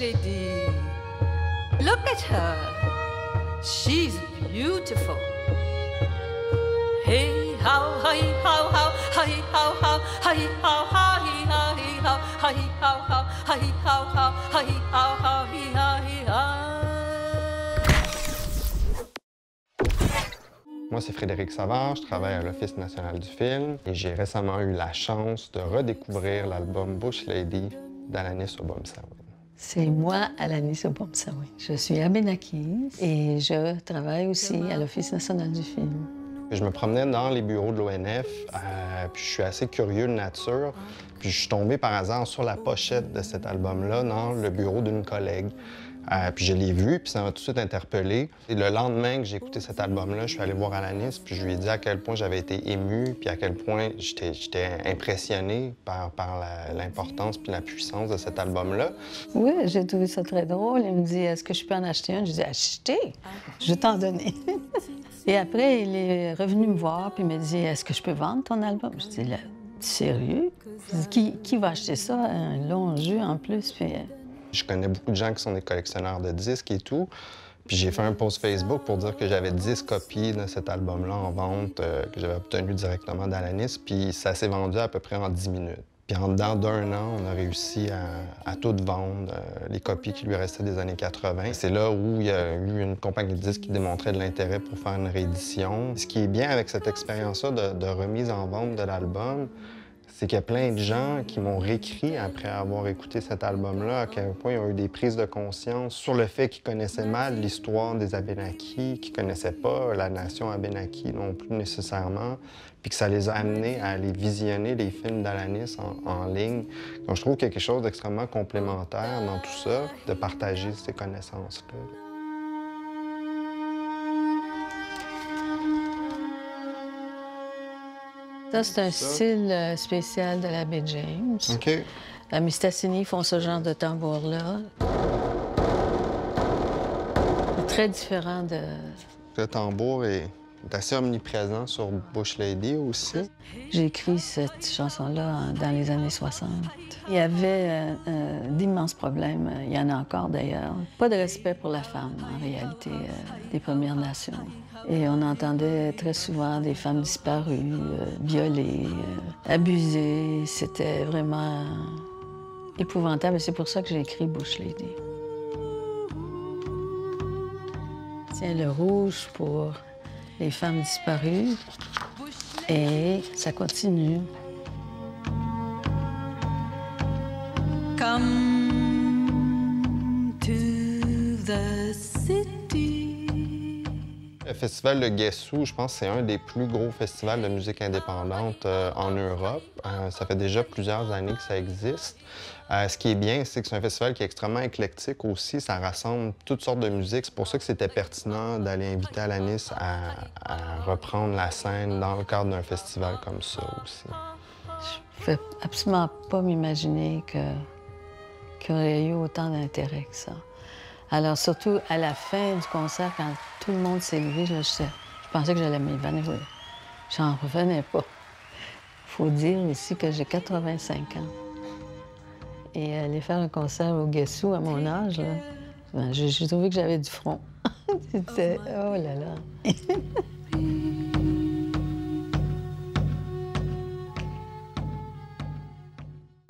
lady. Look at her. She's beautiful. Hey how, hi how, hi how, hi how, hi how, hi how, hi how, hi how, hi. Moi, c'est Frédéric Savard, je travaille à l'Office national du film et j'ai récemment eu la chance de redécouvrir l'album Bush Lady d'Alanis Obomsawin. C'est moi, Alanis Obomsawin. Je suis abénaquise et je travaille aussi à l'Office national du film. Je me promenais dans les bureaux de l'ONF, puis je suis assez curieux de nature, puis je suis tombé par hasard sur la pochette de cet album-là dans le bureau d'une collègue. Puis je l'ai vu, puis ça m'a tout de suite interpellé. Et le lendemain que j'ai écouté cet album-là, je suis allé voir Alanis, puis je lui ai dit à quel point j'avais été ému, puis à quel point j'étais impressionné par l'importance puis la puissance de cet album-là. Oui, j'ai trouvé ça très drôle. Il me dit, est-ce que je peux en acheter un? Je dis, acheter? Je vais t'en donner. Et après, il est revenu me voir, puis il m'a dit, est-ce que je peux vendre ton album? Je dis, sérieux? Je dis, qui va acheter ça? Un long jeu en plus, puis... Je connais beaucoup de gens qui sont des collectionneurs de disques et tout. Puis j'ai fait un post Facebook pour dire que j'avais 10 copies de cet album-là en vente que j'avais obtenu directement d'Alanis. Puis ça s'est vendu à peu près en 10 minutes. Puis en dedans d'1 an, on a réussi à tout vendre, les copies qui lui restaient des années 80. C'est là où il y a eu une compagnie de disques qui démontrait de l'intérêt pour faire une réédition. Ce qui est bien avec cette expérience-là de remise en vente de l'album, c'est qu'il y a plein de gens qui m'ont réécrit après avoir écouté cet album-là, à quel point ils ont eu des prises de conscience sur le fait qu'ils connaissaient mal l'histoire des Abénaquis, qu'ils connaissaient pas la nation Abénaki non plus nécessairement, puis que ça les a amenés à aller visionner les films d'Alanis en ligne. Donc je trouve qu'il y a quelque chose d'extrêmement complémentaire dans tout ça, de partager ces connaissances-là. Ça, c'est un style spécial de la baie James. OK. La Mistassini font ce genre de tambour-là. C'est très différent de... Le tambour est assez omniprésent sur Bush Lady aussi. J'ai écrit cette chanson-là dans les années 60. Il y avait d'immenses problèmes, il y en a encore d'ailleurs. Pas de respect pour la femme, en réalité, des Premières Nations. Et on entendait très souvent des femmes disparues, violées, abusées. C'était vraiment épouvantable et c'est pour ça que j'ai écrit Bush Lady. Tiens, le rouge pour les femmes disparues et ça continue. Come to the city. Le festival de Guessou, je pense que c'est un des plus gros festivals de musique indépendante en Europe. Ça fait déjà plusieurs années que ça existe. Ce qui est bien, c'est que c'est un festival qui est extrêmement éclectique aussi. Ça rassemble toutes sortes de musiques. C'est pour ça que c'était pertinent d'aller inviter Alanis à reprendre la scène dans le cadre d'un festival comme ça aussi. Je ne peux absolument pas m'imaginer qu'il y aurait eu autant d'intérêt que ça. Alors, surtout à la fin du concert, quand tout le monde s'est levé, là, je pensais que j'allais m'évanouir. J'en revenais pas. Il faut dire aussi que j'ai 85 ans. Et aller faire un concert au Guessou à mon âge, là, ben, j'ai trouvé que j'avais du front. C'était... Oh là là!